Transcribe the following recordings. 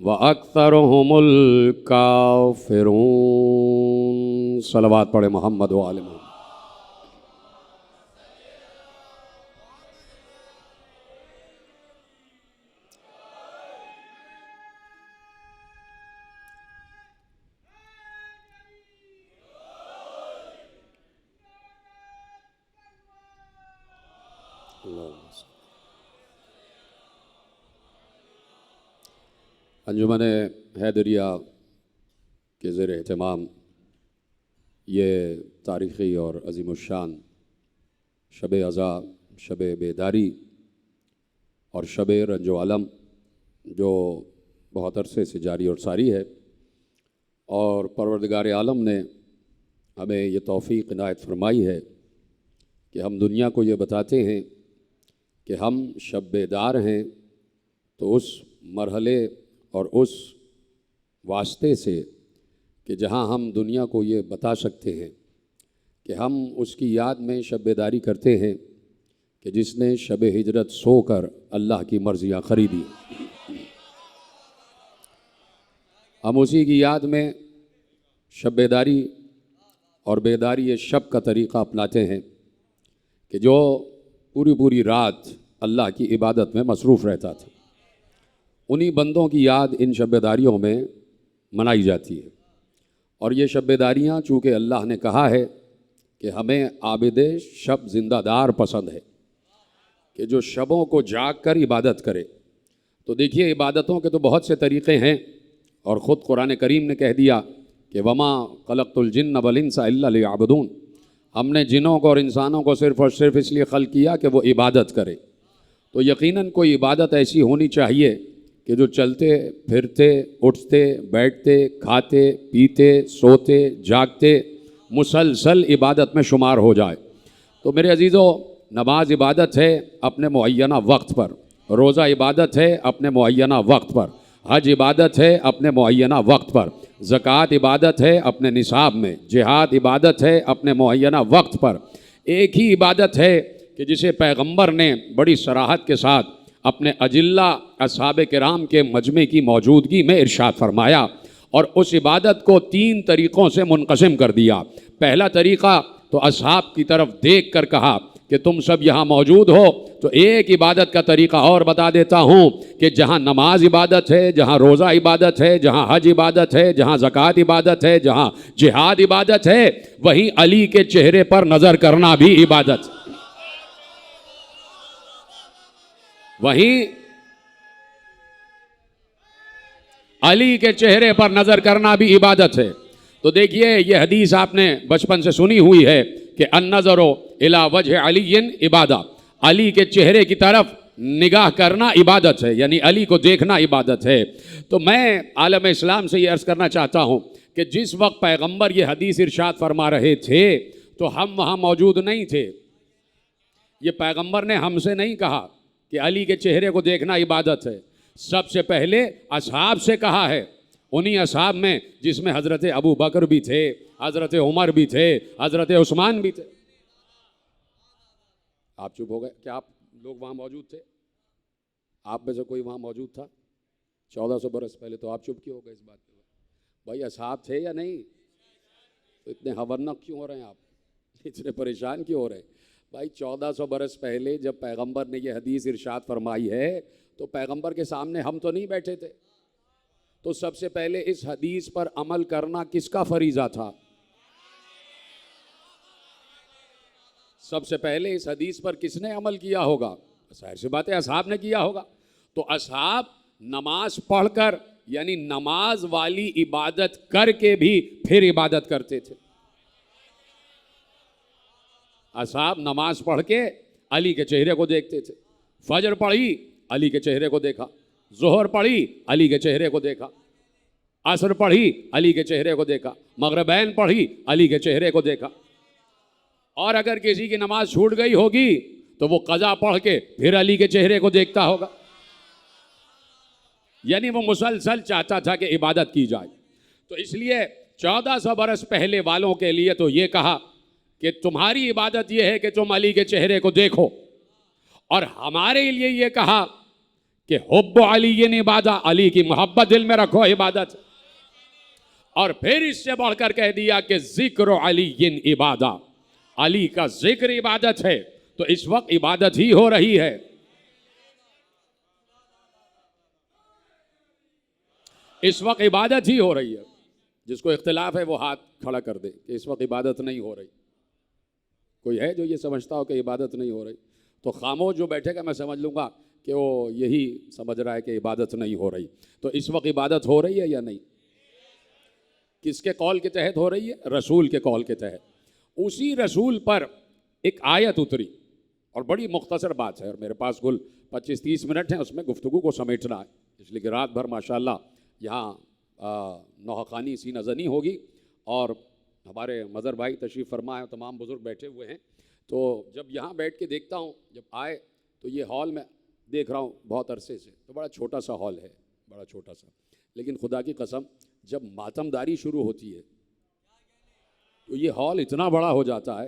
वअक्सरुहुम काफिरून. सलवात पढ़े मोहम्मद व आले मोहम्मद. अंजुमन हैदरिया के ज़ेर एहतमाम ये तारीख़ी और अज़ीमुश्शान शब अज़ा, शब बेदारी और शब रंजो आलम जो बहुत अरसे से जारी और सारी है, और परवरदिगार आलम ने हमें ये तौफ़ीक़ इनायत फ़रमाई है कि हम दुनिया को ये बताते हैं कि हम शब बेदार हैं। तो उस मरहले और उस वास्ते से कि जहाँ हम दुनिया को ये बता सकते हैं कि हम उसकी याद में शब बेदारी करते हैं कि जिसने शब हिजरत सोकर अल्लाह की मर्ज़ियाँ ख़रीदी, हम उसी की याद में शब बेदारी और बेदारी शब का तरीक़ा अपनाते हैं कि जो पूरी पूरी रात अल्लाह की इबादत में मसरूफ़ रहता था। उन्हीं बंदों की याद इन शब बेदारियों में मनाई जाती है। और ये शब बेदारियाँ चूँकि अल्लाह ने कहा है कि हमें आबिद शब जिंदादार पसंद है, कि जो शबों को जाग कर इबादत करे। तो देखिए इबादतों के तो बहुत से तरीक़े हैं, और ख़ुद कुरान करीम ने कह दिया कि वमा खलक़तुल जिन्न वल इंसा इल्ला लियअबुदून, हमने जिनों को और इंसानों को सिर्फ़ और सिर्फ इसलिए खल्क़ किया कि वो इबादत करे। तो यकीनन कोई इबादत ऐसी होनी चाहिए कि जो चलते फिरते, उठते, बैठते, खाते, पीते, सोते, जागते मुसलसल इबादत में शुमार हो जाए। तो मेरे अजीज़ों, नमाज इबादत है अपने मुअय्यना वक्त पर, रोज़ा इबादत है अपने मुअय्यना वक्त पर, हज इबादत है अपने मुअय्यना वक्त पर, ज़कात इबादत है अपने निसाब में, जिहाद इबादत है अपने मुअय्यना वक्त पर। एक ही इबादत है कि जिसे पैगंबर ने बड़ी सराहत के साथ अपने अजिल्ला असहाबे किराम के मजमे की मौजूदगी में इरशाद फरमाया, और उस इबादत को 3 तरीक़ों से मुनक़सिम कर दिया। पहला तरीक़ा तो असहाब की तरफ देख कर कहा कि तुम सब यहाँ मौजूद हो, तो एक इबादत का तरीक़ा और बता देता हूँ कि जहाँ नमाज इबादत है, जहाँ रोज़ा इबादत है, जहाँ हज इबादत है, जहाँ ज़कात इबादत है, जहाँ जिहाद इबादत है, वहीं अली के चेहरे पर नज़र करना भी इबादत, वहीं अली के चेहरे पर नज़र करना भी इबादत है। तो देखिए ये हदीस आपने बचपन से सुनी हुई है कि अन्नज़रो इला वजह अलीयन इबादा, अली के चेहरे की तरफ निगाह करना इबादत है, यानी अली को देखना इबादत है। तो मैं आलम इस्लाम से ये अर्ज़ करना चाहता हूँ कि जिस वक्त पैगंबर ये हदीस इरशाद फरमा रहे थे तो हम वहाँ मौजूद नहीं थे। ये पैगंबर ने हमसे नहीं कहा कि अली के चेहरे को देखना इबादत है, सबसे पहले असहाब से कहा है। उन्हीं असहाब में जिसमें हज़रत अबू बकर भी थे, हज़रत उमर भी थे, हज़रत उस्मान भी थे। आप चुप हो गए? क्या आप लोग वहाँ मौजूद थे? आप में से कोई वहाँ मौजूद था 1400 बरस पहले? तो आप चुप क्यों हो गए इस बात पे? भाई असहाब थे या नहीं? तो इतने हवन्नक क्यों हो रहे हैं आप? इतने परेशान क्यों हो रहे हैं? भाई 1400 बरस पहले जब पैगंबर ने ये हदीस इरशाद फरमाई है तो पैगंबर के सामने हम तो नहीं बैठे थे। तो सबसे पहले इस हदीस पर अमल करना किसका फरीज़ा था? सबसे पहले इस हदीस पर किसने अमल किया होगा? जाहिर सी बात है असहाब ने किया होगा। तो असहाब नमाज पढ़कर, यानी नमाज वाली इबादत करके भी फिर इबादत करते थे। असहाब नमाज पढ़ के अली के चेहरे को देखते थे। फजर पढ़ी, अली के चेहरे को देखा। जोहर पढ़ी, अली के चेहरे को देखा। असर पढ़ी, अली के चेहरे को देखा। मगरिबैन पढ़ी, अली के चेहरे को देखा। और अगर किसी की नमाज छूट गई होगी तो वो कज़ा पढ़ के फिर अली के चेहरे को देखता होगा। यानी वो मुसलसल चाहता था कि इबादत की जाए। तो इसलिए 1400 बरस पहले वालों के लिए तो ये कहा कि तुम्हारी इबादत ये है कि तुम अली के चेहरे को देखो, और हमारे लिए ये कहा कि हुब्ब अली इबादा, अली की मोहब्बत दिल में रखो, इबादत। और फिर इससे बढ़कर कह दिया कि जिक्र अली इबादा, अली का जिक्र इबादत है। तो इस वक्त इबादत ही हो रही है। इस वक्त इबादत ही हो रही है। जिसको इख्तिलाफ है वो हाथ खड़ा कर दे कि इस वक्त इबादत नहीं हो रही। कोई है जो ये समझता हो कि इबादत नहीं हो रही? तो खामोश जो बैठेगा मैं समझ लूँगा कि वो यही समझ रहा है कि इबादत नहीं हो रही। तो इस वक्त इबादत हो रही है या नहीं? किसके कौल के तहत हो रही है? रसूल के कौल के तहत। उसी रसूल पर एक आयत उतरी, और बड़ी मुख्तसर बात है, और मेरे पास कुल 25-30 मिनट हैं उसमें गुफ्तगू को समेटना है, इसलिए कि रात भर माशाल्लाह यहाँ नौखानी सी नज़नी होगी, और हमारे मज़र भाई तशरीफ़ फरमा है, तमाम बुज़ुर्ग बैठे हुए हैं। तो जब यहाँ बैठ के देखता हूँ, जब आए तो ये हॉल में देख रहा हूँ बहुत अरसे से, तो बड़ा छोटा सा हॉल है, बड़ा छोटा सा। लेकिन खुदा की कसम जब मातमदारी शुरू होती है तो ये हॉल इतना बड़ा हो जाता है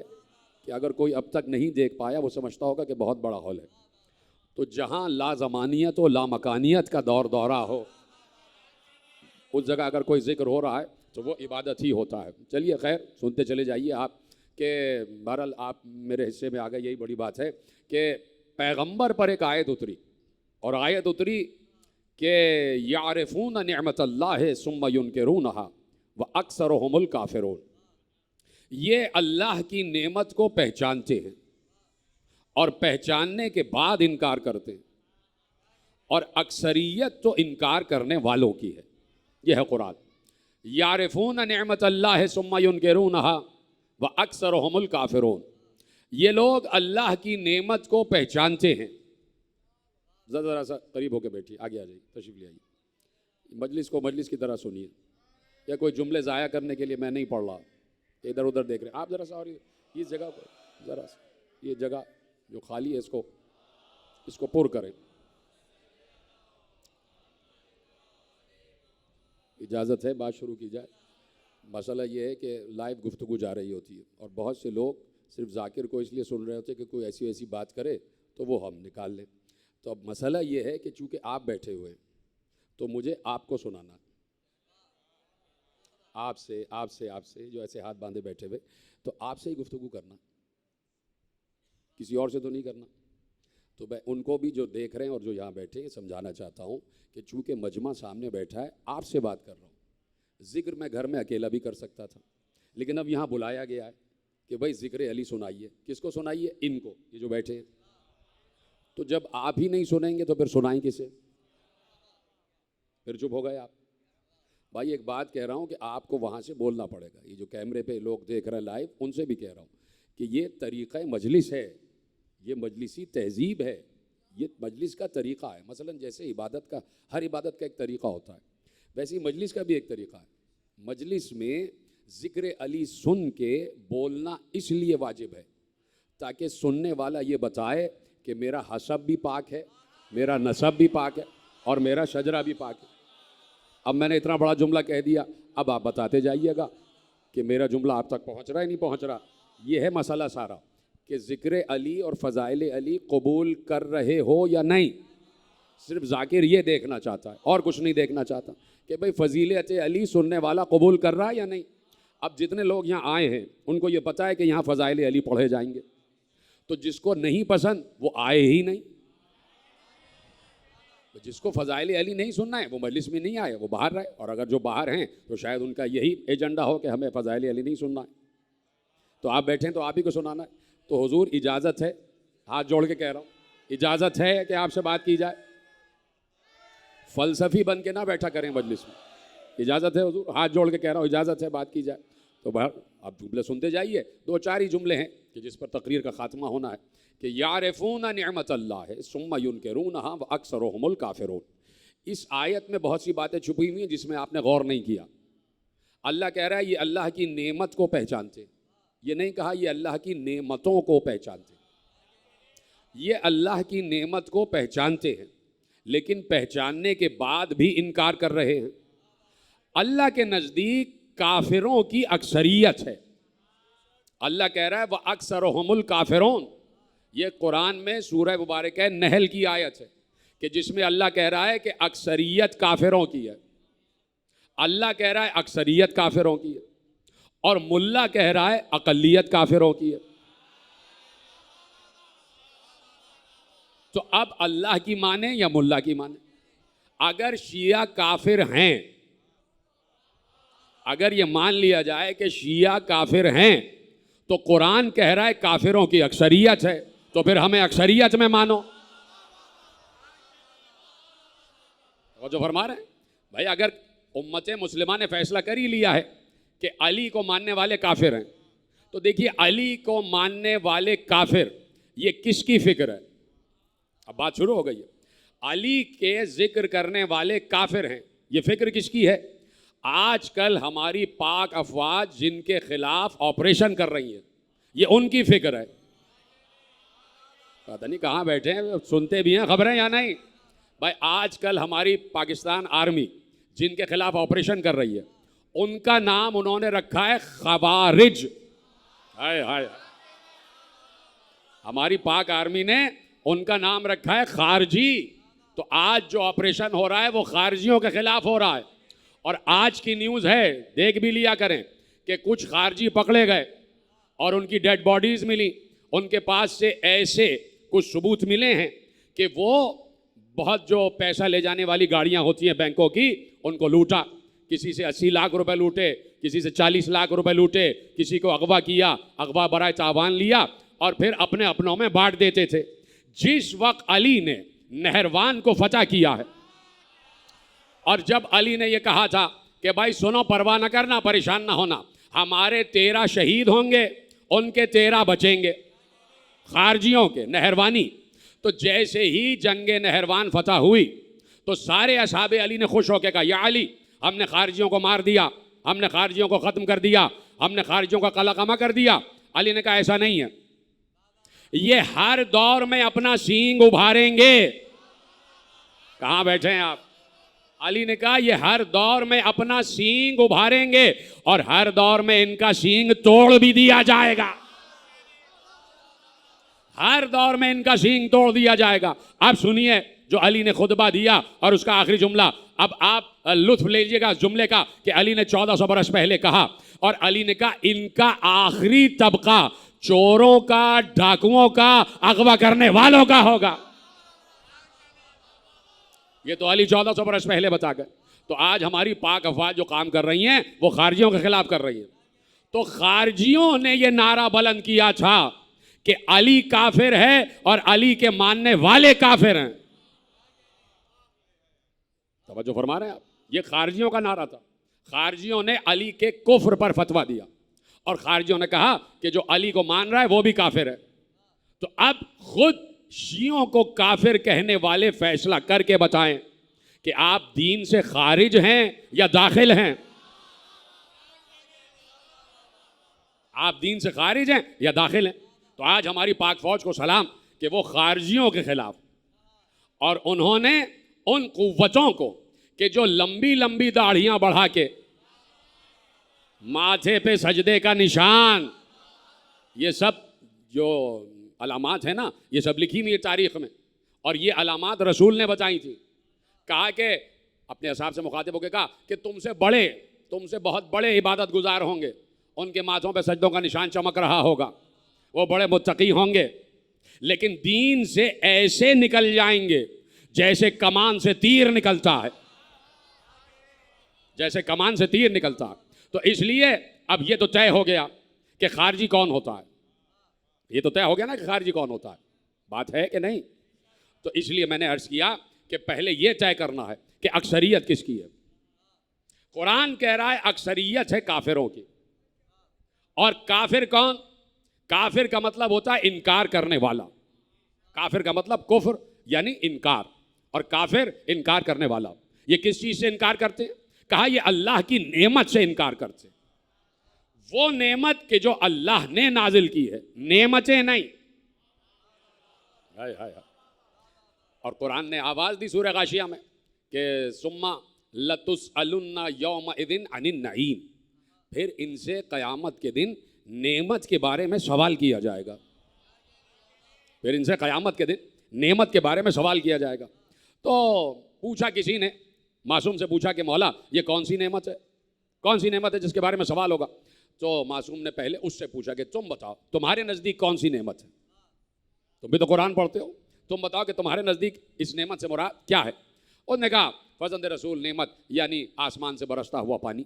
कि अगर कोई अब तक नहीं देख पाया वो समझता होगा कि बहुत बड़ा हॉल है। तो जहाँ लाज़मानियत और लामकानियत का दौरा हो, उस जगह अगर कोई जिक्र हो रहा है तो वो इबादत ही होता है। चलिए खैर, सुनते चले जाइए आप कि बहरहाल आप मेरे हिस्से में आ गए। यही बड़ी बात है कि पैगंबर पर एक आयत उतरी, और आयत उतरी कि यारिफून निअमतल्लाह सुम्मा युनकिरूनहा व अक्सरुहुमुल काफिरून, ये अल्लाह की नेमत को पहचानते हैं और पहचानने के बाद इनकार करते हैं, और अक्सरियत तो इनकार करने वालों की है। यह है कुरान। यारिफून निअमतल्लाह सुम्मा युनकिरूनहा व अक्सरुहुमुल काफिरून, ये लोग अल्लाह की नेमत को पहचानते हैं। ज़रा सा करीब होकर बैठिए, आगे आ जाइए, तशरीफ ले आइए, मजलिस को मजलिस की तरह सुनिए, या कोई जुमले ज़ाया करने के लिए मैं नहीं पढ़ रहा, इधर उधर देख रहे आप। ज़रा सा और इस जगह को, ज़रा सा ये जगह जो खाली है इसको पुर करें। इजाज़त है, बात शुरू की जाए। मसला ये है कि लाइव गुफ्तगू जा रही होती है और बहुत से लोग सिर्फ जाकिर को इसलिए सुन रहे होते हैं कि कोई ऐसी ऐसी बात करे तो वो हम निकाल लें। तो अब मसला ये है कि चूँकि आप बैठे हुए हैं तो मुझे आपको सुनाना, आपसे जो ऐसे हाथ बांधे बैठे हुए, तो आपसे ही गुफ्तगू करना, किसी और से तो नहीं करना। तो मैं उनको भी जो देख रहे हैं और जो यहाँ बैठे हैं समझाना चाहता हूँ कि चूँकि मजमा सामने बैठा है, आपसे बात कर रहा हूँ। ज़िक्र मैं घर में अकेला भी कर सकता था, लेकिन अब यहाँ बुलाया गया है कि भाई ज़िक्र अली सुनाइए। किसको सुनाइए? इनको, ये जो बैठे हैं। तो जब आप ही नहीं सुनेंगे तो फिर सुनाएं किसे? फिर चुप हो गए आप। भाई एक बात कह रहा हूँ कि आपको वहाँ से बोलना पड़ेगा। ये जो कैमरे पे लोग देख रहे हैं लाइव, उनसे भी कह रहा हूँ कि ये तरीक़ा मजलिस है, ये मजलिसी तहज़ीब है, ये मजलिस का तरीक़ा है। मसलन जैसे इबादत का, हर इबादत का एक तरीक़ा होता है, वैसे ही मजलिस का भी एक तरीक़ा है। मजलिस में ज़िक्र अली सुन के बोलना इसलिए वाजिब है ताकि सुनने वाला ये बताए कि मेरा हसब भी पाक है, मेरा नसब भी पाक है और मेरा शजरा भी पाक है। अब मैंने इतना बड़ा जुमला कह दिया, अब आप बताते जाइएगा कि मेरा जुमला आप तक पहुंच रहा है नहीं पहुंच रहा। ये है मसला सारा कि ज़िक्र अली और फ़ज़ाइल अली कबूल कर रहे हो या नहीं। सिर्फ जाकिर ये देखना चाहता है और कुछ नहीं देखना चाहता कि भाई फ़ज़ीलत अली सुनने वाला कबूल कर रहा है या नहीं। अब जितने लोग यहाँ आए हैं उनको ये पता है कि यहाँ फ़ज़ाइल अली पढ़े जाएंगे, तो जिसको नहीं पसंद वो आए ही नहीं। तो जिसको फ़ज़ाइल अली नहीं सुनना है वो मजलिस में नहीं आए, वो बाहर रहे। और अगर जो बाहर हैं तो शायद उनका यही एजेंडा हो कि हमें फ़ज़ाइल अली नहीं सुनना है। तो आप बैठे हैं तो आप ही को सुनाना है। तो हुजूर इजाज़त है, हाथ जोड़ के कह रहा हूँ, इजाज़त है कि आपसे बात की जाए। फ़लसफ़ी बन के ना बैठा करें मजलिस में। इजाज़त है हुजूर, हाथ जोड़ के कह रहा हूँ, इजाज़त है, बात की जाए। तो बाहर आप जुमले सुनते जाइए। दो चार ही जुमले हैं कि जिस पर तकरीर का ख़ात्मा होना है कि यारिफून निअमतल्लाह सुम्मा युनकिरूनहा व अक्सरुहुमुल काफिरून। इस आयत में बहुत सी बातें छुपी हुई हैं जिसमें आपने गौर नहीं किया। अल्लाह कह रहा है ये अल्लाह की नेमत को पहचानते, ये नहीं कहा ये अल्लाह की नेमतों को पहचानते। ये अल्लाह की नेमत को पहचानते हैं लेकिन पहचानने के बाद भी इनकार कर रहे हैं। अल्लाह के नज़दीक काफिरों की अक्सरियत है। अल्लाह कह रहा है वह अक्सरुहुमुल काफिरून। ये कुरान में सूरह मुबारक है नहल की आयत है कि जिसमें अल्लाह कह रहा है कि अक्सरियत काफिरों की है। अल्लाह कह रहा है अक्सरियत काफिरों की है और मुल्ला कह रहा है अकलियत काफिरों की है। तो अब अल्लाह की माने या मुल्ला की माने? अगर शिया काफिर हैं, अगर ये मान लिया जाए कि शिया काफिर हैं तो कुरान कह रहा है काफिरों की अक्सरियत है, तो फिर हमें अक्सरियत में मानो। और जो फरमा रहे हैं भाई, अगर उम्मत मुस्लिमा ने फैसला कर ही लिया है कि अली को मानने वाले काफिर हैं, तो देखिए अली को मानने वाले काफिर ये किसकी फिक्र है? अब बात शुरू हो गई है। अली के जिक्र करने वाले काफिर हैं, ये फिक्र किसकी है? आजकल हमारी पाक अफवाज जिनके खिलाफ ऑपरेशन कर रही हैं, ये उनकी फिक्र है। पता नहीं कहाँ बैठे हैं, सुनते भी हैं खबरें या नहीं? भाई आजकल हमारी पाकिस्तान आर्मी जिनके खिलाफ ऑपरेशन कर रही है, उनका नाम उन्होंने रखा है खवारिज। हाय हाय, हमारी पाक आर्मी ने उनका नाम रखा है खारजी। तो आज जो ऑपरेशन हो रहा है वो खारजियों के खिलाफ हो रहा है। और आज की न्यूज़ है, देख भी लिया करें, कि कुछ खारजी पकड़े गए और उनकी डेड बॉडीज़ मिली। उनके पास से ऐसे कुछ सबूत मिले हैं कि वो बहुत जो पैसा ले जाने वाली गाड़ियां होती हैं बैंकों की, उनको लूटा। किसी से 80 लाख रुपए लूटे, किसी से 40 लाख रुपए लूटे, किसी को अगवा किया, अगवा बराए तावान लिया और फिर अपने अपनों में बांट देते थे। जिस वक्त अली ने नहरवान को फतह किया है, और जब अली ने यह कहा था कि भाई सुनो, परवाह न करना, परेशान ना होना, हमारे 13 शहीद होंगे, उनके 13 बचेंगे, खारजियों के नहरवानी। तो जैसे ही जंगे नहरवान फतह हुई तो सारे असहाबे अली ने खुश होकर कहा, या अली, हमने खारजियों को मार दिया, हमने खारजियों को ख़त्म कर दिया, हमने खारजियों का कलाकमा कर दिया। अली ने कहा ऐसा नहीं है, ये हर दौर में अपना सींग उभारेंगे। कहाँ बैठे हैं आप? अली ने कहा ये हर दौर में अपना सींग उभारेंगे और हर दौर में इनका सींग तोड़ भी दिया जाएगा। हर दौर में इनका सींग तोड़ दिया जाएगा। अब सुनिए जो अली ने खुतबा दिया और उसका आखिरी जुमला। अब आप लुत्फ ले लीजिएगा जुमले का कि अली ने 1400 बरस पहले कहा, और अली ने कहा इनका आखिरी तबका चोरों का, डाकुओं का, अगवा करने वालों का होगा। ये तो अली 1400 बरस पहले बता गए। तो आज हमारी पाक अफवाज जो काम कर रही हैं वो खारजियों के खिलाफ कर रही हैं। तो खारजियों ने ये नारा बुलंद किया था कि अली काफिर है और अली के मानने वाले काफिर हैं। तवज्जो फरमा रहे हैं आप? ये खारजियों का नारा था। खारजियों ने अली के कुफ्र पर फतवा दिया और खारजियों ने कहा कि जो अली को मान रहा है वो भी काफिर है। तो अब खुद शियों को काफिर कहने वाले फैसला करके बताएं कि आप दीन से खारिज हैं या दाखिल हैं। आप दीन से खारिज हैं या दाखिल हैं। तो आज हमारी पाक फौज को सलाम कि वो खारजियों के खिलाफ, और उन्होंने उन कुव्वतों को कि जो लंबी लंबी दाढ़ियां बढ़ा के माथे पे सजदे का निशान, ये सब जो अलामात है ना, ये सब लिखी हुई है तारीख में, और ये अलामात रसूल ने बताई थी। कहा कि अपने हिसाब से मुखातिब होकर कहा कि तुमसे बहुत बड़े इबादत गुजार होंगे, उनके माथों पे सजदों का निशान चमक रहा होगा, वो बड़े मुत्तकी होंगे, लेकिन दीन से ऐसे निकल जाएंगे जैसे कमान से तीर निकलता है, जैसे कमान से तीर निकलता है। तो इसलिए अब ये तो तय हो गया कि खारजी कौन होता है। ये तो तय हो गया ना कि खारजी कौन होता है, बात है कि नहीं? तो इसलिए मैंने अर्ज किया कि पहले ये तय करना है कि अक्सरियत किसकी है। कुरान कह रहा है अक्सरियत है काफिरों की। और काफिर कौन? काफिर का मतलब होता है इनकार करने वाला। काफिर का मतलब कुफ्र यानी इनकार, और काफिर इनकार करने वाला। ये किस चीज से इनकार करते हैं? कहा ये अल्लाह की नेमत से इनकार करते हैं। वो नेमत के जो अल्लाह ने नाजिल की है, नेमतें नहीं। हाय हाय हाय। और कुरान ने आवाज दी सूरह गाशिया में कि सुम्मा लतुसअलुन्ना यौमइदिन अनिन नईम, फिर इनसे क़यामत के दिन नेमत के बारे में सवाल किया जाएगा। फिर इनसे क़यामत के दिन नेमत के बारे में सवाल किया जाएगा। तो पूछा किसी ने, मासूम से पूछा कि मौला ये कौन सी नेमत है, कौन सी नेमत है जिसके बारे में सवाल होगा? तो मासूम ने पहले उससे पूछा कि तुम बताओ तुम्हारे नज़दीक कौन सी नेमत है। तुम भी तो कुरान पढ़ते हो, तुम बताओ कि तुम्हारे नज़दीक इस नेमत से मुराद क्या है। उसने कहा फजंद रसूल नेमत यानी आसमान से बरसता हुआ पानी,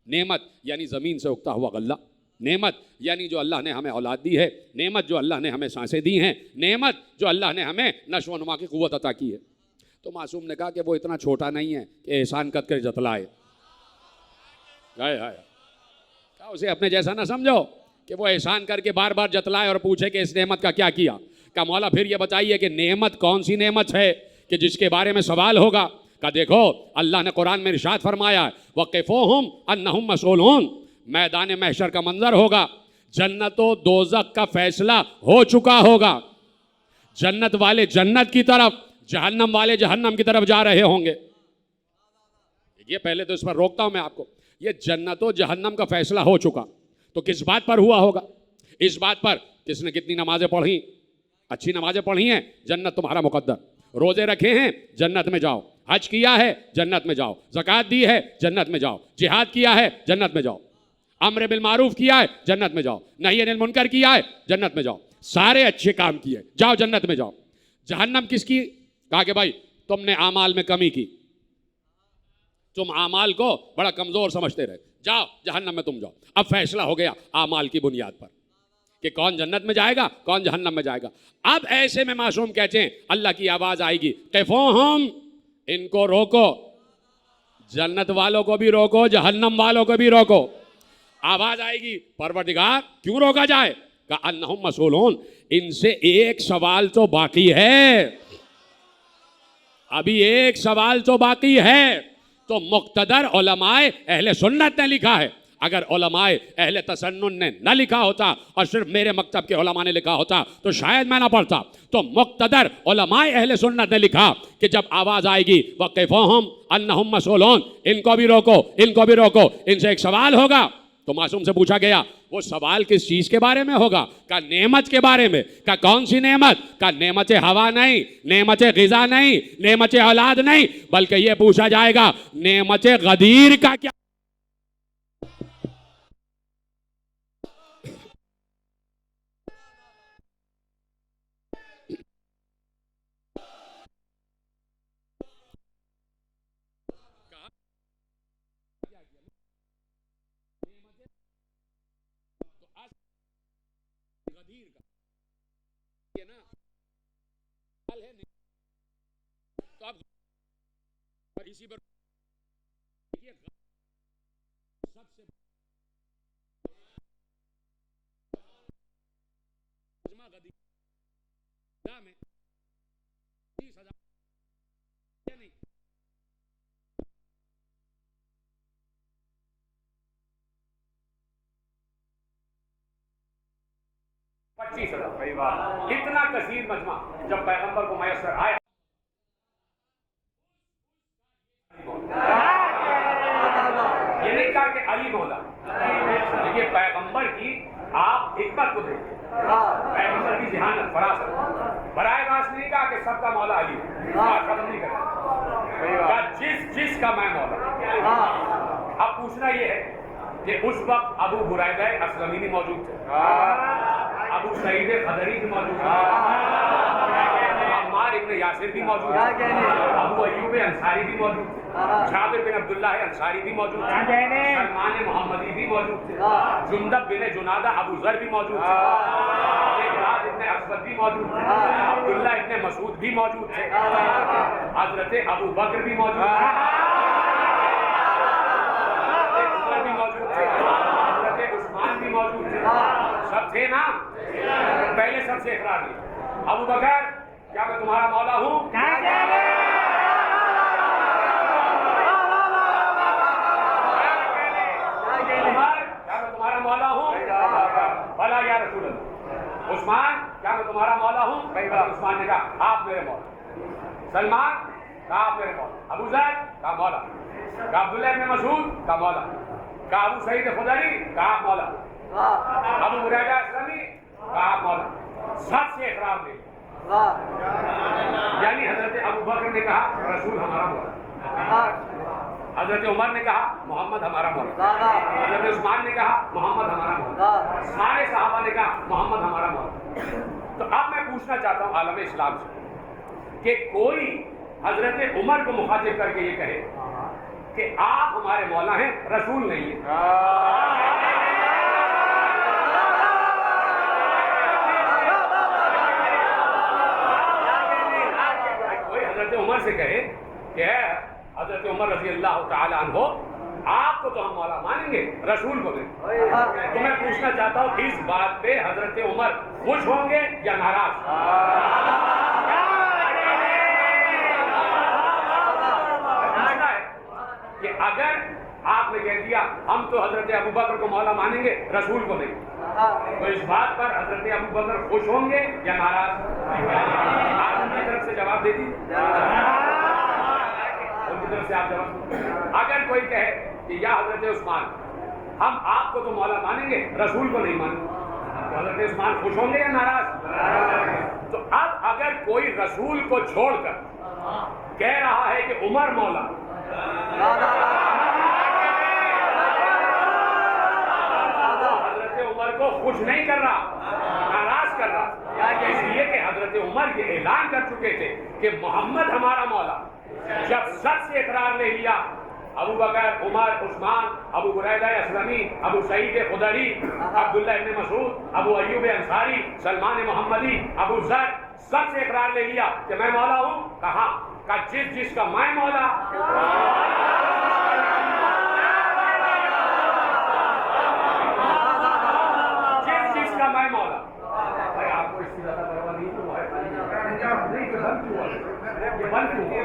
नेमत यानी ज़मीन से उगता हुआ गल्ला, नेमत यानी जो अल्लाह ने हमें औलाद दी है, नेमत जो अल्लाह ने हमें सांसें दी हैं, नेमत जो अल्लाह ने हमें नशो नुमा की क़ुव्वत अता की है। तो मासूम ने कहा कि वो इतना छोटा नहीं है कि एहसान कर जतलाए। हाय हाय। कहा उसे अपने जैसा ना समझो कि वो एहसान करके बार बार जतलाए और पूछे कि इस नेमत का क्या किया। कहा मौला फिर ये बताइए कि नेमत कौन सी नेमत है कि जिसके बारे में सवाल होगा। कहा देखो अल्लाह ने कुरान में इरशाद फरमाया है वक़िफ़ूहुम अन्नहुम मसऊलून, मैदान महशर का मंजर होगा, जन्नत व दोज़ख का फैसला हो चुका होगा। जन्नत वाले जन्नत की तरफ, जहन्नम वाले जहन्नम की तरफ जा रहे होंगे। ये पहले तो इस पर रोकता हूं मैं आपको। ये जन्नत व जहन्नम का फैसला हो चुका, तो किस बात पर हुआ होगा? इस बात पर किसने कितनी नमाजें पढ़ी, अच्छी नमाजें पढ़ी हैं, जन्नत तुम्हारा मुकद्दर। रोजे रखे हैं, जन्नत में जाओ। हज किया है, जन्नत में जाओ। ज़कात दी है, जन्नत में जाओ। जिहाद किया है, जन्नत में जाओ। अम्र बिल मारूफ किया है, जन्नत में जाओ। नही अनिल मुनकर किया है, जन्नत में जाओ। सारे अच्छे काम किए, जाओ जन्नत में जाओ। जहन्नम किसकी? कहा कि भाई तुमने आमाल में कमी की, तुम आमाल को बड़ा कमजोर समझते रहे, जाओ जहन्नम में तुम जाओ। अब फैसला हो गया आमाल की बुनियाद पर कि कौन जन्नत में जाएगा कौन जहन्नम में जाएगा। अब ऐसे में मासूम कहते हैं, अल्लाह की आवाज आएगी, कैफोहुम, इनको रोको, जन्नत वालों को भी रोको जहन्नम वालों को भी रोको। आवाज आएगी, परवरदिगार क्यों रोका जाए? का अन्नहुम मसूलून, इनसे एक सवाल तो बाकी है, अभी एक सवाल तो बाकी है। तो मुक्तदर उलमाए अहले सुन्नत ने लिखा है, अगर उलमाए अहले तसन्नुन ने न लिखा होता और सिर्फ मेरे मकतब के उलमा ने लिखा होता तो शायद मैं ना पढ़ता। तो मुक्तदर उलमाए अहले सुन्नत ने लिखा कि जब आवाज आएगी वक़िफ़ूहुम अन्नहुम मसूलून, इनको भी रोको इनको भी रोको, इनसे एक सवाल होगा। तो मासूम से पूछा गया, वो सवाल किस चीज के बारे में होगा? का नेमत के बारे में। का कौन सी नेमत? का नेमत हवा नहीं, नेमत ग़िज़ा नहीं, नेमत औलाद नहीं, बल्कि ये पूछा जाएगा नेमत गदीर का क्या? तो अब इसी पर सबसे में 30,000 नहीं, 25,000। इतना कसीर मजमा जब पैगंबर को मैसर आया, ये नहीं कहा कि अली मौला, देखिए पैगंबर की आप हिकमत को देखिए, पैगंबर की जहानत फरासत बराए रास्त नहीं कहा कि सबका मौला अली, खत्म नहीं करा, जिस का मैं मौला। अब पूछना ये है कि उस वक्त अबू बुरैदा असलमी भी मौजूद थे, अबू सईद खदरी भी मौजूद थे, अम्मार इब्न यासिर भी मौजूद थे, अबू अय्यूब अंसारी भी मौजूद थे, जाबिर बिन अब्दुल्लाह अंसारी भी मौजूद थे, सलमान मोहम्मदी भी मौजूद थे, जुंदब बिन जुनादा अबू ज़र भी मौजूद थे, इकरार इब्न असवद भी मौजूद थे, अब्दुल्लाह इब्न मसूद भी मौजूद थे, हजरत अबू बकर भी मौजूद थे, भी मौजूद थे, हजरत उस्मान भी मौजूद थे, सब थे ना। पहले सबसे इकरार लिया, अबू बकर क्या मैं तुम्हारा मौला हूँ? मौला हूँ? भला या रसूल अल्लाह। उस्मान क्या मैं तुम्हारा मौला हूँ? उस्मान ने कहा आप मेरे मौला। सलमान कहा आप मेरे मौला। अबू ज़र का मौला, कहा अब्दुल्लाह इब्न मसूद का मौला, कहा अबू सईद खुदरी का आप मौला, अबू बुरैदा असलमी का आप मौला। सबसे इकरार दे, यानी हजरत अबू बकर ने कहा रसूल हमारा मौला, हजरत उमर ने कहा मोहम्मद हमारा मौला, हजरत उस्मान ने कहा मोहम्मद हमारा मौला, सारे सहाबा ने कहा मोहम्मद हमारा मौला। तो अब मैं पूछना चाहता हूँ आलम इस्लाम से कि कोई हजरत उमर को मुखातिब करके ये कहे कि आप हमारे मौला हैं, रसूल नहीं है। कोई हजरत उमर से कहे कि हजरत उमर रजी अल्लाह तआला अन्हो आपको तो हम मौला मानेंगे, रसूल को नहीं। तो मैं पूछना चाहता हूँ इस बात पे हजरत उमर खुश होंगे या नाराज? पूछना है कि अगर आपने कह दिया हम तो हजरत अबू बकर को मौला मानेंगे, रसूल को नहीं, तो इस बात पर हजरत अबू बकर खुश होंगे या नाराज? आप उनकी तरफ से जवाब दे दीजिए, तरफ से आप जवाब। अगर कोई कहे कि या हजरत उस्मान हम आपको तो मौला मानेंगे, रसूल को नहीं मानेंगे, तो हजरत उस्मान खुश होंगे या नाराज? तो अब अगर कोई रसूल को छोड़कर कह रहा है कि उमर मौला, तो हजरत उमर को खुश नहीं कर रहा, नाराज कर रहा। क्या इसलिए कि हजरत उमर ये ऐलान कर चुके थे कि मोहम्मद हमारा मौला। जब सबसे इकरार ले लिया, अबू बकर, उमर, उस्मान, अबू बुरैदा असलमी, अबू सईद खुदरी, अब्दुल्ला इब्न मसूद, अबू अय्यूब अंसारी, सलमान मोहम्मदी, अबू जर, सबसे इकरार ले लिया कि मैं मौला हूँ। कहा जिसका मैं मौला, जिसका मैं मौला। भाई आपको इसकी ज्यादा परवाह नहीं तो नहीं तो बंद क्यों हुआ? ये बंद क्यों हुआ?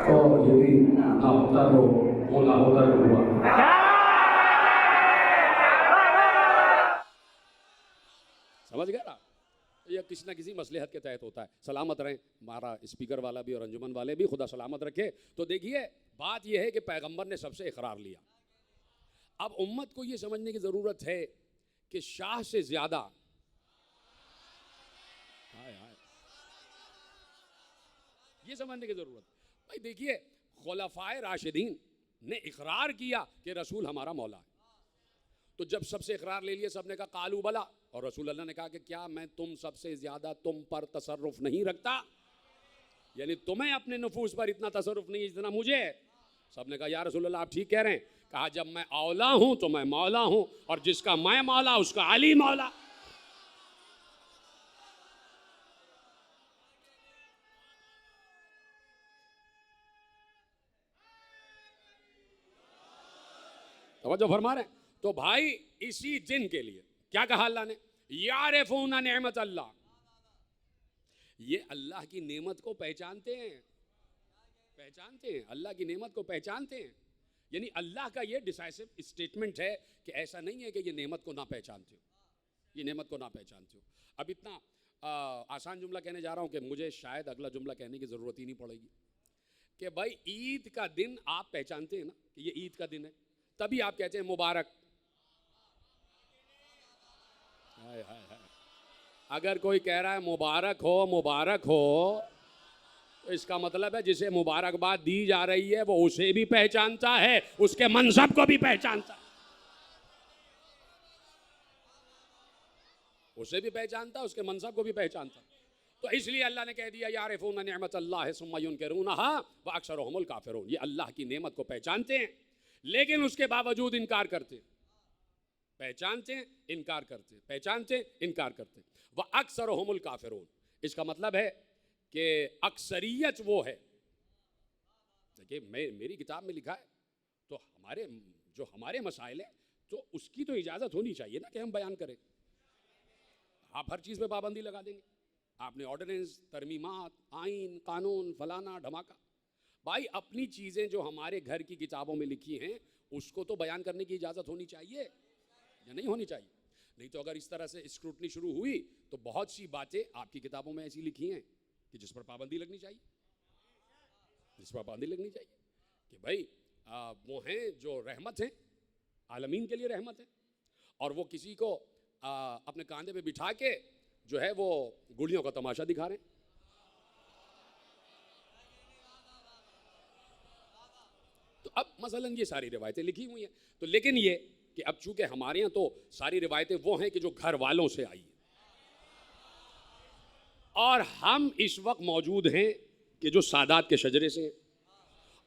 तो यदि ना होता तो वो ना होता तो हुआ। समझ गया ना? ये किसी ना किसी मसलहत के तहत होता है। सलामत रहें, हमारा स्पीकर वाला भी और अंजुमन वाले भी, खुदा सलामत रखे। तो देखिए, बात यह है कि पैगंबर ने सबसे इकरार लिया। अब उम्मत को ये समझने की ज़रूरत है कि शाह से ज़्यादा, ये समझने की ज़रूरत। भाई देखिए, खुलफाए राशिदीन ने इकरार किया कि रसूल हमारा मौला है। तो जब सबसे इकरार ले लिया, सबने कहा कालू बला, और रसूल अल्लाह ने कहा कि क्या मैं तुम सबसे ज़्यादा तुम पर तसर्रुफ नहीं रखता? यानी तुम्हें अपने नफूस पर इतना तसर्रुफ नहीं जितना मुझे है। सबने कहा या रसूल अल्लाह आप ठीक कह रहे हैं। कहा जब मैं औला हूँ तो मैं मौला हूँ, और जिसका मैं मौला उसका अली मौला। तवज्जो फरमा रहे हैं? तो भाई इसी दिन के लिए क्या कहा अल्लाह ने? यारिफूना नेमत अल्लाह, ये अल्लाह की नेमत को पहचानते हैं, पहचानते हैं, अल्लाह की नेमत को पहचानते हैं। यानी अल्लाह का ये डिसाइसिव स्टेटमेंट है कि ऐसा नहीं है कि ये नेमत को ना पहचानते हो, ये नेमत को ना पहचानते हो। अब इतना आसान जुमला कहने जा रहा हूँ कि मुझे शायद अगला जुमला कहने की ज़रूरत ही नहीं पड़ेगी कि भाई ईद का दिन आप पहचानते हैं ना कि ये ईद का दिन है, तभी आप कहते हैं मुबारक। हाय हाय हाय। अगर कोई कह रहा है मुबारक हो मुबारक हो, तो इसका मतलब है जिसे मुबारकबाद दी जा रही है वो उसे भी पहचानता है, उसके मनसब को भी पहचानता है, उसे भी पहचानता है, उसके मनसब को भी पहचानता है। तो इसलिए अल्लाह ने कह दिया यारिफूना निअमत अल्लाह सुम्मा युनकिरूनहा व अक्सरुहुमुल काफिरून, ये अल्लाह की नेमत को पहचानते हैं लेकिन उसके बावजूद इनकार करते हैं, पहचानते हैं इनकार करते हैं, पहचानते हैं इनकार करते हैं। व अक्सरुहुमुल काफिरून, इसका मतलब है कि अक्सरियत वो है। देखिए मेरी किताब में लिखा है, तो हमारे मसाइल है तो उसकी तो इजाज़त होनी चाहिए ना कि हम बयान करें। आप हर चीज़ पे पाबंदी लगा देंगे, आपने ऑर्डिनेंस, तरमीमात, आइन, कानून, फलाना ढमाका। भाई अपनी चीज़ें जो हमारे घर की किताबों में लिखी हैं उसको तो बयान करने की इजाज़त होनी चाहिए या नहीं होनी चाहिए? नहीं तो अगर इस तरह से स्क्रूटनी शुरू हुई तो बहुत सी बातें आपकी किताबों में ऐसी लिखी हैं कि जिस पर पाबंदी लगनी चाहिए, जिस पर पाबंदी लगनी चाहिए कि भाई वो हैं जो रहमत हैं, आलमीन के लिए रहमत है, और वो किसी को अपने कांधे पे बिठा के जो है वो गुड़ियों का तमाशा दिखा रहे हैं। तो अब मसलन ये सारी रिवायतें लिखी हुई हैं, तो लेकिन ये कि अब चूंकि हमारे यहाँ तो सारी रिवायतें वो हैं कि जो घर वालों से आई हैं, और हम इस वक्त मौजूद हैं कि जो सादात के शजरे से हैं,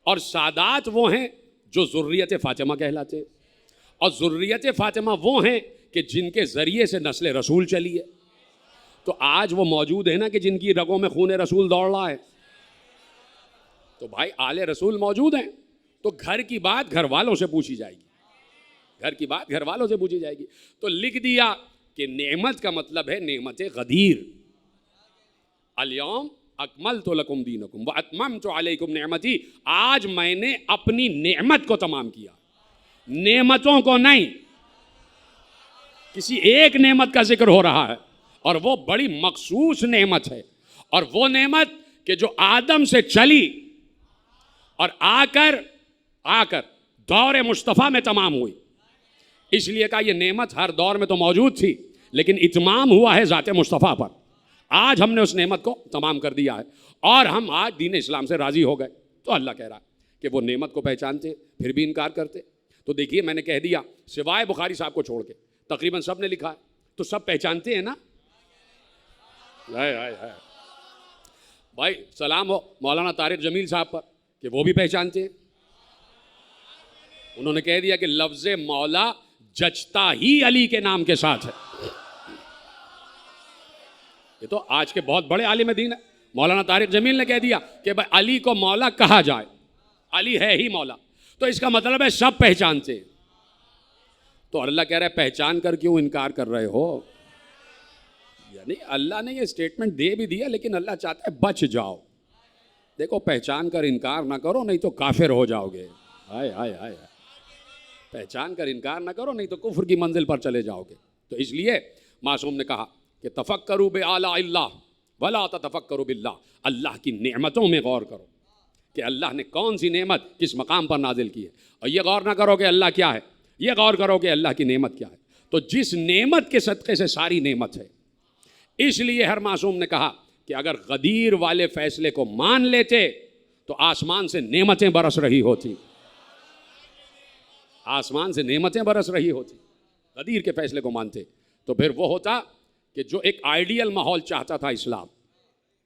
और सादात वो हैं जो ज़ुर्रियत फ़ातिमा कहलाते हैं, और ज़ुर्रियत फ़ातिमा वो हैं कि जिनके ज़रिए से नस्ल रसूल चली है। तो आज वो मौजूद है ना कि जिनकी रगों में खून रसूल दौड़ रहा है। तो भाई आले रसूल मौजूद हैं, तो घर की बात घर वालों से पूछी जाएगी, घर की बात घर वालों से पूछी जाएगी। तो लिख दिया कि नेमत का मतलब है नेमत गदीर। अल-यौम अकमलतु लकुम दीनकुम व अतममतु अलैकुम नेमती, आज मैंने अपनी नेमत को तमाम किया, नेमतों को नहीं। किसी एक नेमत का जिक्र हो रहा है और वो बड़ी मखसूस नेमत है, और वो नेमत कि जो आदम से चली और आकर दौर मुस्तफ़ा में तमाम हुई। इसलिए कहा ये नेमत हर दौर में तो मौजूद थी, लेकिन इत्माम हुआ है ज़ाते मुस्तफ़ा पर। आज हमने उस नेमत को तमाम कर दिया है और हम आज दीन इस्लाम से राज़ी हो गए। तो अल्लाह कह रहा है कि वो नेमत को पहचानते फिर भी इनकार करते। तो देखिए, मैंने कह दिया सिवाय बुखारी साहब को छोड़ के तकरीबन सब ने लिखा है, तो सब पहचानते हैं ना। है। भाई सलाम हो मौलाना तारिक जमील साहब पर कि वो भी पहचानते हैं। उन्होंने कह दिया कि लफ्ज़ मौला जचता ही अली के नाम के साथ है। ये तो आज के बहुत बड़े आलिम दीन है। मौलाना तारिक जमील ने कह दिया कि भाई अली को मौला कहा जाए, अली है ही मौला। तो इसका मतलब है सब पहचानते हैं। तो अल्लाह कह रहा है पहचान कर क्यों इनकार कर रहे हो। यानी अल्लाह ने ये स्टेटमेंट दे भी दिया, लेकिन अल्लाह चाहता है बच जाओ। देखो, पहचान कर इनकार ना करो, नहीं तो काफिर हो जाओगे। हाय हाय हाय, पहचान कर इनकार ना करो, नहीं तो कुफ्र की मंजिल पर चले जाओगे। तो इसलिए मासूम ने कहा कि तफक्करू बि आला अल्लाह वला तफक्करू बिल्लाह, अल्लाह की नेमतों में गौर करो कि अल्लाह ने कौन सी नेमत किस मकाम पर नाजिल की है। और ये गौर ना करो कि अल्लाह क्या है, ये गौर करो कि अल्लाह की नेमत क्या है। तो जिस नेमत के सदक़े से सारी नेमत है, इसलिए हर मासूम ने कहा कि अगर गदीर वाले फैसले को मान लेते तो आसमान से नेमतें बरस रही होती, आसमान से नेमतें बरस रही होती। गदीर के फैसले को मानते तो फिर वो होता कि जो एक आइडियल माहौल चाहता था इस्लाम,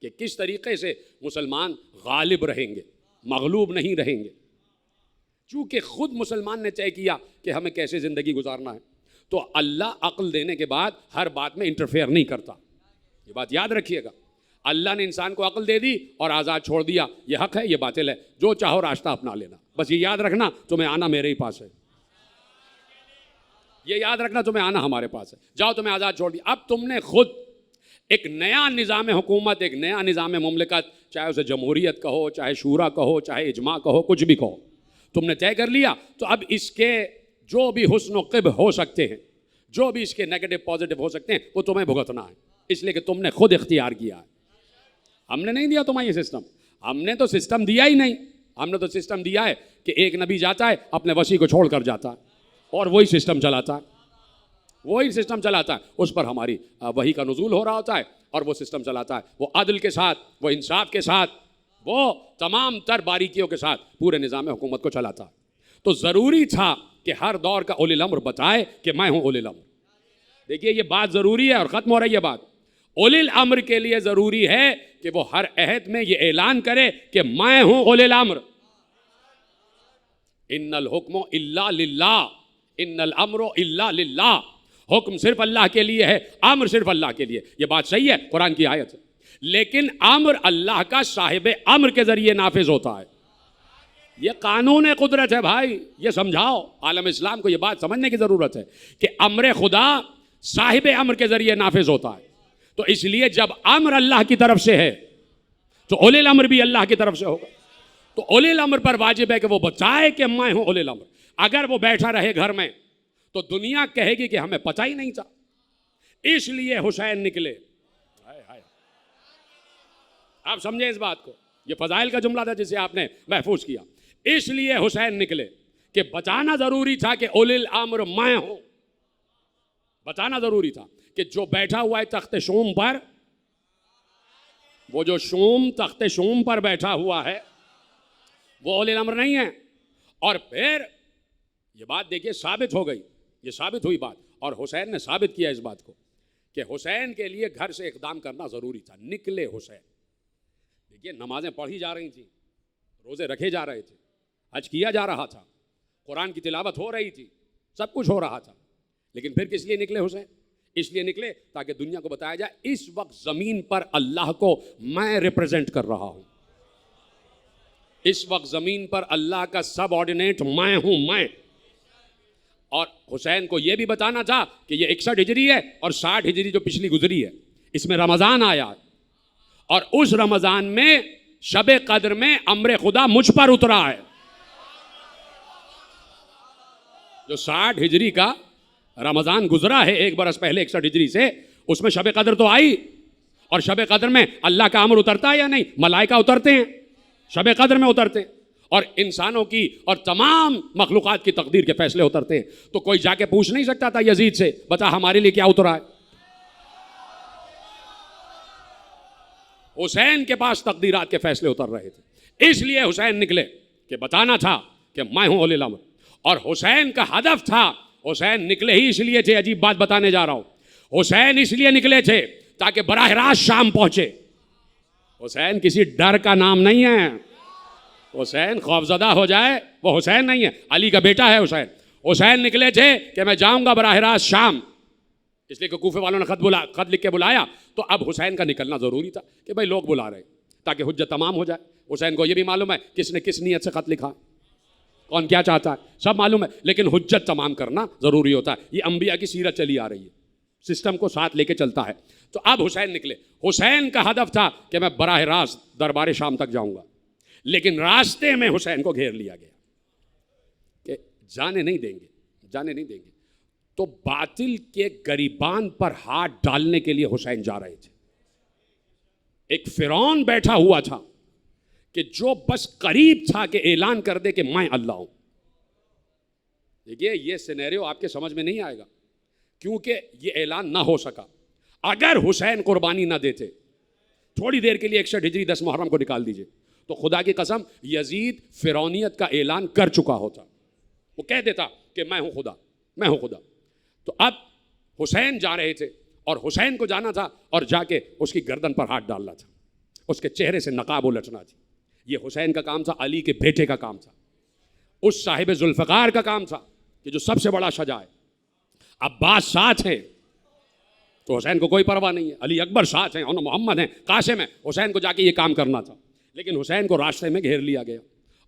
कि किस तरीके से मुसलमान गालिब रहेंगे, मगलूब नहीं रहेंगे। चूँकि खुद मुसलमान ने तय किया कि हमें कैसे ज़िंदगी गुजारना है, तो अल्लाह अक्ल देने के बाद हर बात में इंटरफेयर नहीं करता। ये बात याद रखिएगा। अल्लाह ने इंसान को अक्ल दे दी और आज़ाद छोड़ दिया, ये हक है, ये बातिल है, जो चाहो रास्ता अपना लेना। बस ये याद रखना तुम्हें आना मेरे ही पास है, ये याद रखना तुम्हें आना हमारे पास है। जाओ, तुम्हें आज़ाद छोड़ दिया। अब तुमने खुद एक नया निज़ाम हुकूमत, एक नया निज़ाम मुमलिकत, चाहे उसे जमहूरियत कहो, चाहे शूरा कहो, चाहे इजमा कहो, कुछ भी कहो, तुमने तय कर लिया। तो अब इसके जो भी हुस्न व क़िब हो सकते हैं, जो भी इसके नेगेटिव पॉजिटिव हो सकते हैं, वो तुम्हें भुगतना है, इसलिए कि तुमने खुद इख्तियार किया है। हमने नहीं दिया तुम्हें ये सिस्टम, हमने तो सिस्टम दिया ही नहीं। हमने तो सिस्टम दिया है कि एक नबी जाता है, अपने वसी को छोड़ कर जाता है और वही सिस्टम चलाता है, वही सिस्टम चलाता है। उस पर हमारी वही का नुज़ूल हो रहा होता है और वो सिस्टम चलाता है। वो अदल के साथ, वो इंसाफ के साथ, वो तमाम तर बारीकियों के साथ पूरे निज़ाम हुकूमत को चलाता है। तो ज़रूरी था कि हर दौर का उलिल अम्र बताए कि मैं हूँ उलिल अम्र। देखिए, ये बात ज़रूरी है और ख़त्म हो रही है बात। उलिल अम्र के लिए ज़रूरी है कि वो हर अहद में ये ऐलान करे कि मैं हूँ उलिल अम्र। इन्नल हुक्मो इल्ला लिल्लाह, इन्नल अम्रो इल्ला लिल्लाह। हुक्म सिर्फ अल्लाह के लिए है, अम्र सिर्फ अल्लाह के लिए। ये बात सही है, कुरान की आयत है। लेकिन अम्र अल्लाह का साहिब अम्र के जरिए नाफिज होता है। ये कानून कुदरत है भाई, ये समझाओ। आलम इस्लाम को ये बात समझने की ज़रूरत है कि अम्र खुदा साहिब अम्र के जरिए नाफिज होता है। तो इसलिए जब अम्र अल्लाह की तरफ से है तो उलिल अम्र भी अल्लाह की तरफ से होगा। तो उलिल अम्र पर वाजिब है कि वो बताए कि मैं हूँ उलिल अम्र। अगर वो बैठा रहे घर में तो दुनिया कहेगी कि हमें पता ही नहीं था, इसलिए हुसैन निकले। आप समझे इस बात को, ये फजाइल का जुमला था जिसे आपने महफूज किया। इसलिए हुसैन निकले कि बताना जरूरी था कि उलिल अम्र मैं हूं। बताना जरूरी था कि जो बैठा हुआ है तख्त शूम पर, वो जो तख्त शूम पर बैठा हुआ है वो उलिल अम्र नहीं है। और फिर ये बात देखिए साबित हो गई, ये साबित हुई बात, और हुसैन ने साबित किया इस बात को कि हुसैन के लिए घर से इक़दाम करना ज़रूरी था। निकले हुसैन। देखिए, नमाजें पढ़ी जा रही थी, रोज़े रखे जा रहे थे, हज किया जा रहा था, कुरान की तिलावत हो रही थी, सब कुछ हो रहा था। लेकिन फिर किस लिए निकले हुसैन? इसलिए निकले ताकि दुनिया को बताया जाए इस वक्त ज़मीन पर अल्लाह को मैं रिप्रेजेंट कर रहा हूँ। इस वक्त ज़मीन पर अल्लाह का सब ऑर्डिनेट मैं हूँ, मैं। और हुसैन को यह भी बताना था कि ये 61 हिजरी है और 60 हिजरी जो पिछली गुजरी है, इसमें रमज़ान आया है और उस रमज़ान में शब कद्र में अम्र खुदा मुझ पर उतरा है। जो 60 हिजरी का रमज़ान गुजरा है 1 बरस पहले 61 हिजरी से, उसमें शब कदर तो आई, और शब कदर में अल्लाह का अमर उतरता है या नहीं? मलाइका उतरते हैं, शब कदर में उतरते हैं, और इंसानों की और तमाम मखलूक़ात की तकदीर के फैसले उतरते हैं। तो कोई जाके पूछ नहीं सकता था यजीद से, बता हमारे लिए क्या उतरा है? हुसैन के पास तकदीरात के फैसले उतर रहे थे, इसलिए हुसैन निकले कि बताना था कि मैं हूं औलिल अम्र, और हुसैन का हदफ था, हुसैन निकले ही इसलिए थे, अजीब बात बताने जा रहा हूं, हुसैन इसलिए निकले थे ताकि बराह रास्त शाम पहुंचे। हुसैन किसी डर का नाम नहीं है, हुसैन खौफजदा हो जाए वो हुसैन नहीं है, अली का बेटा है हुसैन। हुसैन निकले थे कि मैं जाऊंगा बराह रास्त शाम, इसलिए कि कूफे वालों ने खत लिख के बुलाया, तो अब हुसैन का निकलना ज़रूरी था कि भाई लोग बुला रहे ताकि हुज्जत तमाम हो जाए। हुसैन को ये भी मालूम है किसने किस नीयत से खत लिखा, कौन क्या चाहता है, सब मालूम है, लेकिन हुज्जत तमाम करना ज़रूरी होता है। ये अंबिया की सीरत चली आ रही है, सिस्टम को साथ लेके चलता है। तो अब हुसैन निकले, हुसैन का हदफ था कि मैं बराह रास्त दरबार शाम तक जाऊंगा, लेकिन रास्ते में हुसैन को घेर लिया गया कि जाने नहीं देंगे, जाने नहीं देंगे। तो बातिल के गरीबान पर हाथ डालने के लिए हुसैन जा रहे थे। एक फिरौन बैठा हुआ था कि जो बस करीब था कि ऐलान कर दे कि मैं अल्लाह हूं। देखिए ये सिनेरियो आपके समझ में नहीं आएगा क्योंकि ये ऐलान ना हो सका। अगर हुसैन कुर्बानी ना देते, थोड़ी देर के लिए 61 हिजरी 10 मुहर्रम को निकाल दीजिए, तो खुदा की कसम यजीद फिरौनियत का ऐलान कर चुका होता। वो कह देता कि मैं हूं खुदा, मैं हूं खुदा। तो अब हुसैन जा रहे थे और हुसैन को जाना था और जाके उसकी गर्दन पर हाथ डालना था, उसके चेहरे से नकाब उलटना थी। ये हुसैन का काम था, अली के बेटे का काम था, उस साहिब जुल्फ़कार का काम था कि जो सबसे बड़ा शजा है। अब्बास साथ हैं तो हुसैन को कोई परवाह नहीं है, अली अकबर साथ हैं, मोहम्मद हैं, कासिम हैं, हुसैन को जाके ये काम करना था। लेकिन हुसैन को रास्ते में घेर लिया गया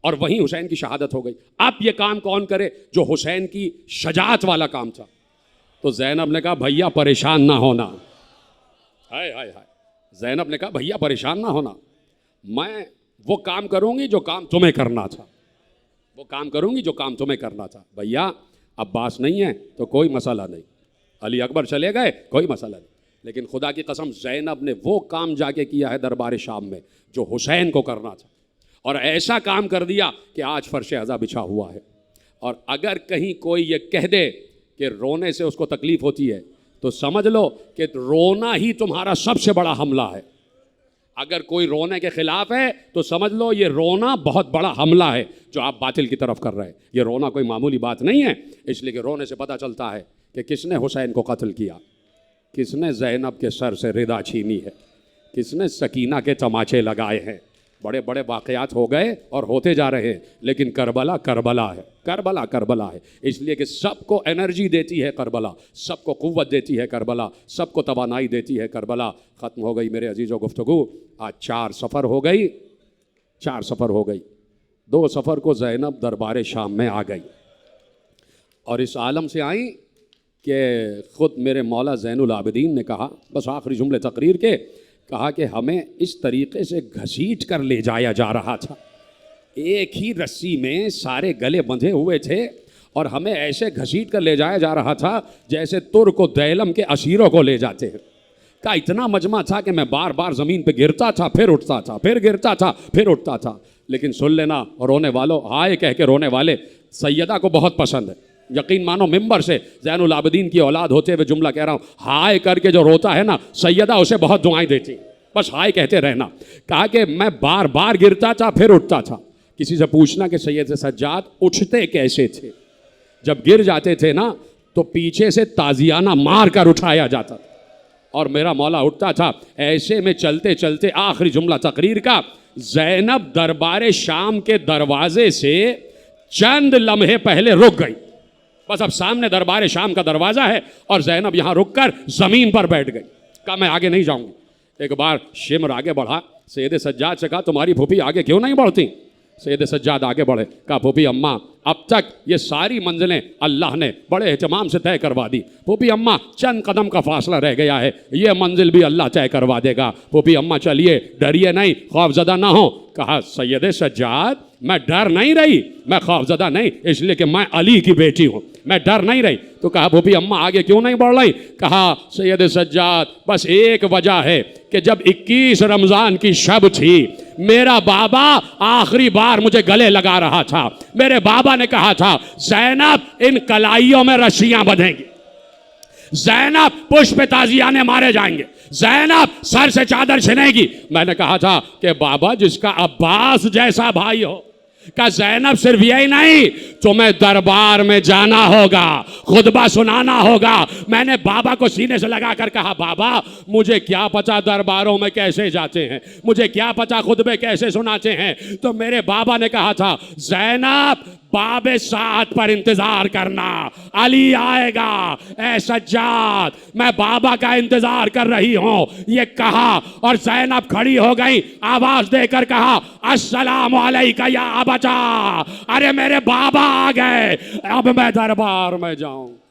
और वहीं हुसैन की शहादत हो गई। अब ये काम कौन करे जो हुसैन की शजाअत वाला काम था? तो ज़ैनब ने कहा भैया परेशान ना होना। हाय हाय हाय, ज़ैनब ने कहा भैया परेशान ना होना, मैं वो काम करूंगी जो काम तुम्हें करना था, वो काम करूंगी जो काम तुम्हें करना था। भैया अब्बास नहीं है तो कोई मसला नहीं, अली अकबर चले गए कोई मसला नहीं, लेकिन खुदा की कसम ज़ैनब ने वो काम जाके किया है दरबार शाम में जो हुसैन को करना था, और ऐसा काम कर दिया कि आज फर्श अज़ा बिछा हुआ है। और अगर कहीं कोई ये कह दे कि रोने से उसको तकलीफ़ होती है तो समझ लो कि रोना ही तुम्हारा सबसे बड़ा हमला है। अगर कोई रोने के खिलाफ है तो समझ लो ये रोना बहुत बड़ा हमला है जो आप बातिल की तरफ कर रहे हैं। ये रोना कोई मामूली बात नहीं है, इसलिए कि रोने से पता चलता है कि किसने हुसैन को कत्ल किया, किसने ज़ैनब के सर से रिदा छीनी है, किसने सकीना के तमाचे लगाए हैं। बड़े बड़े वाक़यात हो गए और होते जा रहे हैं, लेकिन करबला करबला है, करबला करबला है। इसलिए कि सबको एनर्जी देती है करबला, सबको क़ुव्वत देती है करबला, सबको तवानाई देती है करबला। ख़त्म हो गई मेरे अजीज़ों गुफ्तगू। आज 4 सफ़र हो गई, 4 सफ़र हो गई। 2 सफ़र को ज़ैनब दरबार शाम में आ गई और इस आलम से आई कि ख़ुद मेरे मौला ज़ैनुल आबिदीन ने कहा, बस आखिरी जुमले तकरीर के, कहा कि हमें इस तरीक़े से घसीट कर ले जाया जा रहा था, एक ही रस्सी में सारे गले बंधे हुए थे और हमें ऐसे घसीट कर ले जाया जा रहा था जैसे तुर्क को दैलम के असीरों को ले जाते हैं। का इतना मजमा था कि मैं बार बार ज़मीन पे गिरता था, फिर उठता था, फिर गिरता था, फिर उठता था। लेकिन सुन लेना रोने वालों, हाय कह के रोने वाले सैयदा को बहुत पसंद है। यकीन मानो मिंबर से ज़ैनुल आबिदीन की औलाद होते हुए जुमला कह रहा हूँ, हाय करके जो रोता है ना सैयदा उसे बहुत दुआएं देती, बस हाय कहते रहना। कहा कि मैं बार बार गिरता था फिर उठता था। किसी से पूछना कि सैयद सज्जाद उठते कैसे थे? जब गिर जाते थे ना तो पीछे से ताजियाना मार कर उठाया जाता था और मेरा मौला उठता था। ऐसे में चलते चलते आखिरी जुमला तकरीर का, ज़ैनब दरबार शाम के दरवाजे से चंद लम्हे पहले रुक गई। बस अब सामने दरबार शाम का दरवाज़ा है और ज़ैनब यहाँ रुक कर ज़मीन पर बैठ गई। कहा मैं आगे नहीं जाऊँगी। एक बार शिमर आगे बढ़ा, सैयद सज्जाद से कहा तुम्हारी फूफी आगे क्यों नहीं बढ़ती? सैयद सज्जाद आगे बढ़े, कहा फूफी अम्मा अब तक ये सारी मंजिलें अल्लाह ने बड़े एहतमाम से तय करवा दी। फूफी अम्मा चंद कदम का फासला रह गया है, ये मंजिल भी अल्लाह तय करवा देगा। फूफी अम्मा चलिए, डरिए नहीं, खौफजदा ना हो। कहा सैयद सज्जाद मैं डर नहीं रही, मैं खौफजदा नहीं, इसलिए कि मैं अली की बेटी हूँ, मैं डर नहीं रही। तो कहा भूपी अम्मा आगे क्यों नहीं बढ़ रही? कहा सैयद सज्जाद बस एक वजह है कि जब 21 रमज़ान की शब थी, मेरा बाबा आखिरी बार मुझे गले लगा रहा था। मेरे बाबा ने कहा था ज़ैनब इन कलाइयों में रस्सियां बंधेंगी, ज़ैनब पुष्प ताजियाने मारे जाएंगे, ज़ैनब सर से चादर छिनेगी। मैंने कहा था कि बाबा जिसका अब्बास जैसा भाई हो, का ज़ैनब सिर्फ यही नहीं, तुम्हें दरबार में जाना होगा, खुतबा सुनाना होगा। मैंने बाबा को सीने से लगा कर कहा बाबा मुझे क्या पता दरबारों में कैसे जाते हैं, मुझे क्या पता खुतबे कैसे सुनाते हैं। तो मेरे बाबा ने कहा था ज़ैनब बाबे साथ पर इंतजार करना, अली आएगा। ए सज्जाद मैं बाबा का इंतजार कर रही हूं, ये कहा और ज़ैनब खड़ी हो गई, आवाज देकर कहा अस्सलाम अलैका या अबचा, अरे मेरे बाबा आ गए, अब मैं दरबार में जाऊं।